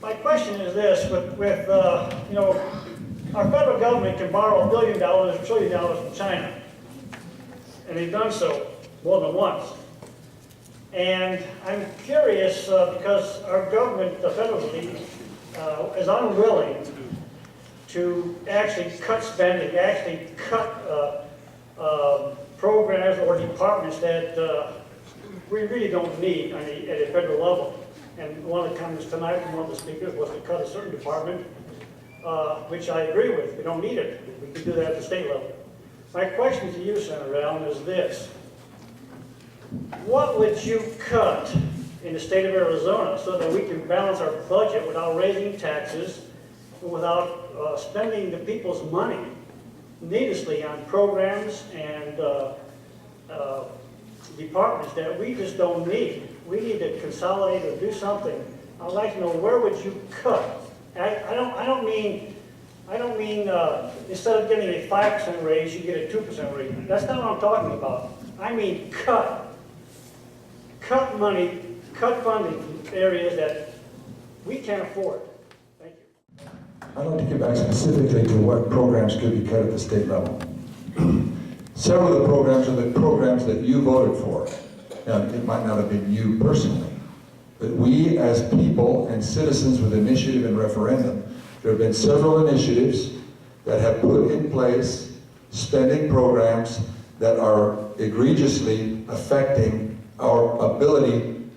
My question is this: with you know, our federal government can borrow $1 billion, $1 trillion from China, and they've done so more than once. And I'm curious because our government, the federal government, is unwilling to actually cut spending, actually cut programs or departments that we really don't need at a federal level. And one of the comments tonight from one of the speakers was to cut a certain department, which I agree with. We don't need it. We can do that at the state level. My question to you, Senator Allen, is this. What would you cut in the state of Arizona so that we can balance our budget without raising taxes, without spending the people's money needlessly on programs and departments that we just don't need? We need to consolidate or do something. I'd like to know, where would you cut? I don't mean instead of getting a 5% raise, you get a 2% raise. That's not what I'm talking about. I mean cut money, cut funding from areas that we can't afford. Thank you. I'd like to get back specifically to what programs could be cut at the state level. Several of the programs are the programs that you voted for. Now, it might not have been you personally, but we as people and citizens with initiative and referendum, there have been several initiatives that have put in place spending programs that are egregiously affecting our ability,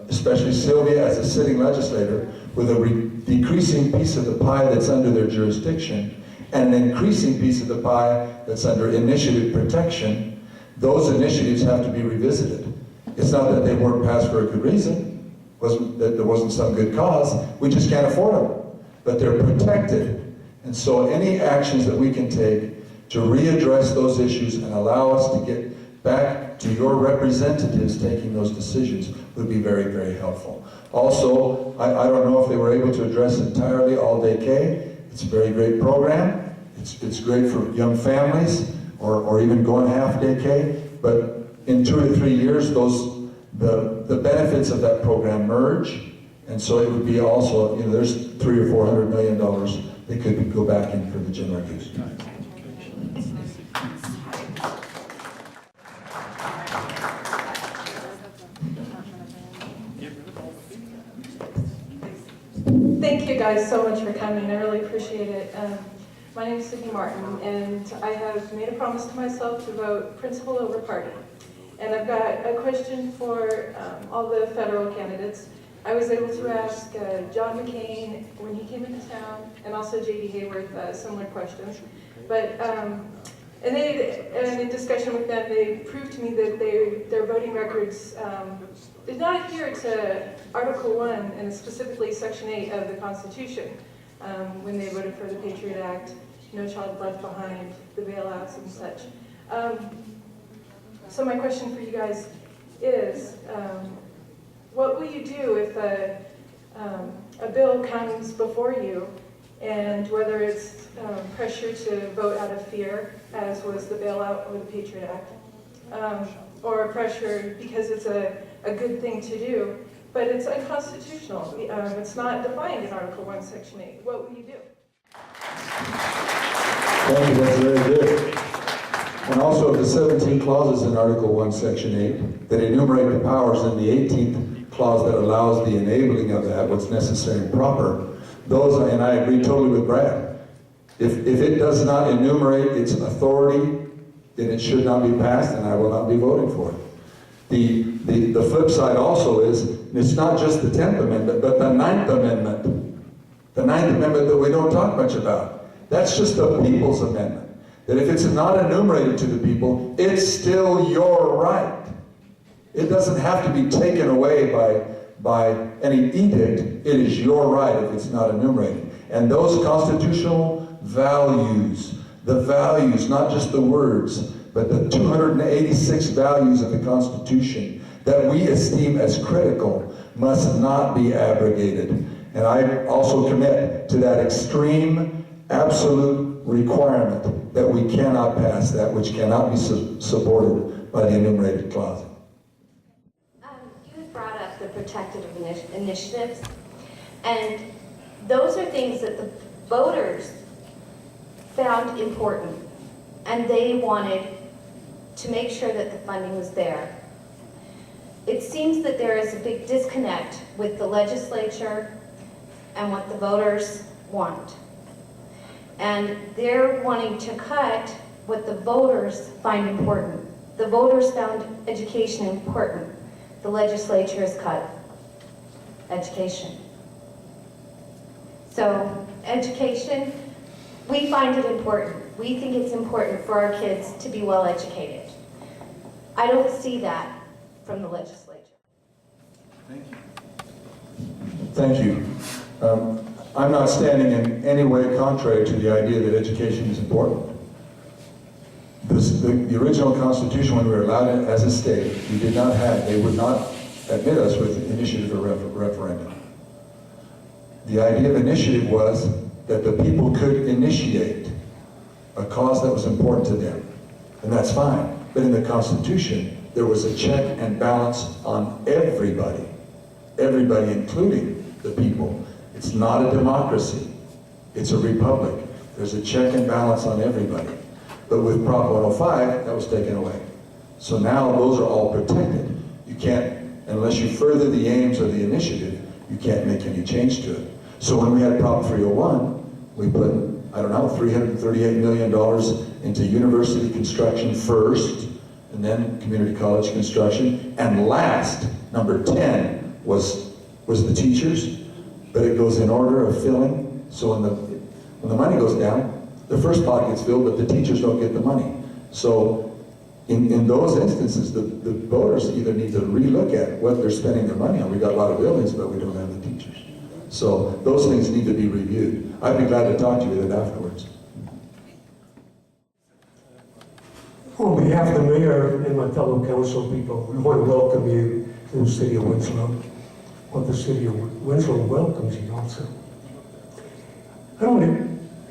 especially Sylvia as a sitting legislator, with a decreasing piece of the pie that's under their jurisdiction and an increasing piece of the pie that's under initiative protection. Those initiatives have to be revisited. It's not that they weren't passed for a good reason, wasn't that there wasn't some good cause, we just can't afford them. But they're protected. And so any actions that we can take to readdress those issues and allow us to get back to your representatives taking those decisions would be very, very helpful. Also, I don't know if they were able to address entirely All-Day K. It's a very great program. It's great for young families, or even going half-day K, but in 2 or 3 years, the benefits of that program merge, and so it would be also, you know, there's $300 or $400 million that could go back in for the general use. Thank you guys so much for coming. I really appreciate it. My name is Sydney Martin, and I have made a promise to myself to vote principle over party. And I've got a question for all the federal candidates. I was able to ask John McCain when he came into town, and also J.D. Hayworth similar questions. But and in discussion with them, they proved to me that their voting records did not adhere to Article 1 and specifically Section 8 of the Constitution. When they voted for the Patriot Act, No Child Left Behind, the bailouts and such. So my question for you guys is, what will you do if a bill comes before you, and whether it's pressure to vote out of fear, as was the bailout or the Patriot Act, or pressure because it's a good thing to do, but it's unconstitutional. It's not defined in Article 1, Section 8. What will you do? Thank you, that's very good. And also the 17 clauses in Article 1, Section 8 that enumerate the powers, and the 18th clause that allows the enabling of that, what's necessary and proper, those, and I agree totally with Brad. If it does not enumerate its authority, then it should not be passed, and I will not be voting for it. The flip side also is, it's not just the 10th Amendment, but the 9th Amendment. The 9th Amendment that we don't talk much about. That's just the People's Amendment. That if it's not enumerated to the people, it's still your right. It doesn't have to be taken away by any edict. It is your right if it's not enumerated. And those constitutional values, the values, not just the words, but the 286 values of the Constitution that we esteem as critical must not be abrogated. And I also commit to that extreme, absolute requirement that we cannot pass that which cannot be supported by the enumerated clause. You had brought up the protective initiatives. And those are things that the voters found important, and they wanted to make sure that the funding was there. It seems that there is a big disconnect with the legislature and what the voters want. And they're wanting to cut what the voters find important. The voters found education important. The legislature has cut education. So education, we find it important. We think it's important for our kids to be well educated. I don't see that from the legislature. Thank you. I'm not standing in any way contrary to the idea that education is important. The original Constitution, when we were allowed in as a state, they would not admit us with initiative or referendum. The idea of initiative was that the people could initiate a cause that was important to them, and that's fine. But in the Constitution, there was a check and balance on everybody, including the people. It's not a democracy, it's a republic. There's a check and balance on everybody. But with Prop 105, that was taken away. So now those are all protected. You can't, unless you further the aims of the initiative, you can't make any change to it. So when we had Prop 301, we put, I don't know, $338 million into university construction first, and then community college construction, and last, number 10, was the teachers, but it goes in order of filling. So when the money goes down, the first pot gets filled, but the teachers don't get the money. So in those instances, the voters either need to relook at what they're spending their money on. We got a lot of buildings, but we don't have the teachers. So those things need to be reviewed. I'd be glad to talk to you then afterwards. On behalf of the mayor and my fellow council people, we want to welcome you to the city of Winslow. Well, the city of Winslow welcomes you also. I don't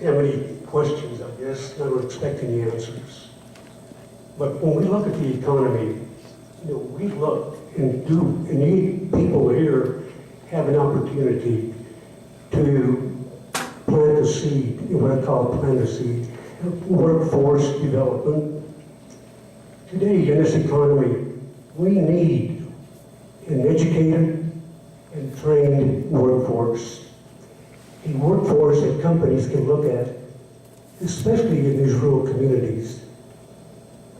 have any questions, I guess. I'm not expecting the answers. But when we look at the economy, we look and you people here have an opportunity to plant a seed, what I call plant a seed, workforce development. Today in this economy, we need an educated and trained workforce. A workforce that companies can look at, especially in these rural communities.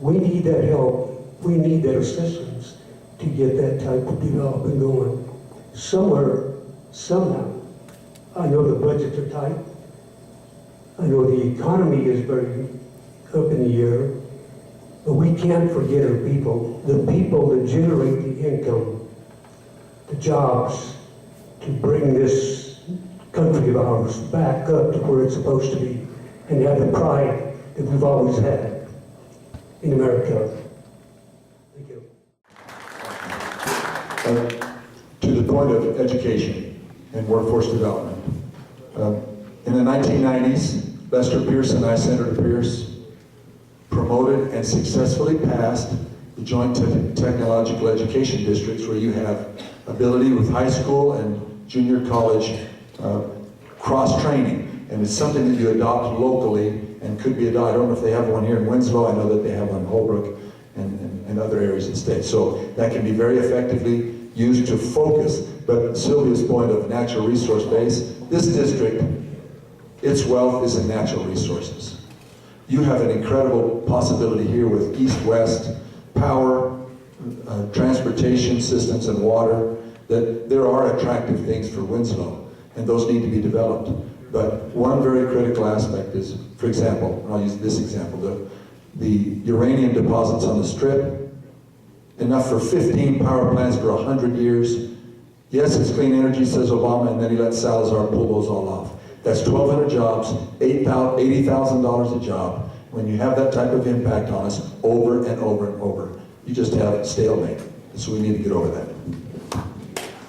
We need that help. We need that assistance to get that type of development going. Somewhere, somehow, I know the budgets are tight. I know the economy is very up in the air. But we can't forget our people, the people that generate the income, the jobs, to bring this country of ours back up to where it's supposed to be and have the pride that we've always had in America. Thank you. To the point of education and workforce development. In the 1990s, Lester Pierce and I, Senator Pierce, promoted and successfully passed the joint technological education districts where you have ability with high school and junior college cross-training. And it's something that you adopt locally and could be adopted. I don't know if they have one here in Winslow. I know that they have one in Holbrook and other areas of the state. So that can be very effectively used to focus. But Sylvia's point of natural resource base, this district, its wealth is in natural resources. You have an incredible possibility here with east-west power, transportation systems and water, that there are attractive things for Winslow, and those need to be developed. But one very critical aspect is, for example, and I'll use this example, the uranium deposits on the Strip, enough for 15 power plants for 100 years. Yes, it's clean energy, says Obama, and then he lets Salazar pull those all off. That's 1,200 jobs, $80,000 a job. When you have that type of impact on us over and over and over, you just have a stalemate. So we need to get over that.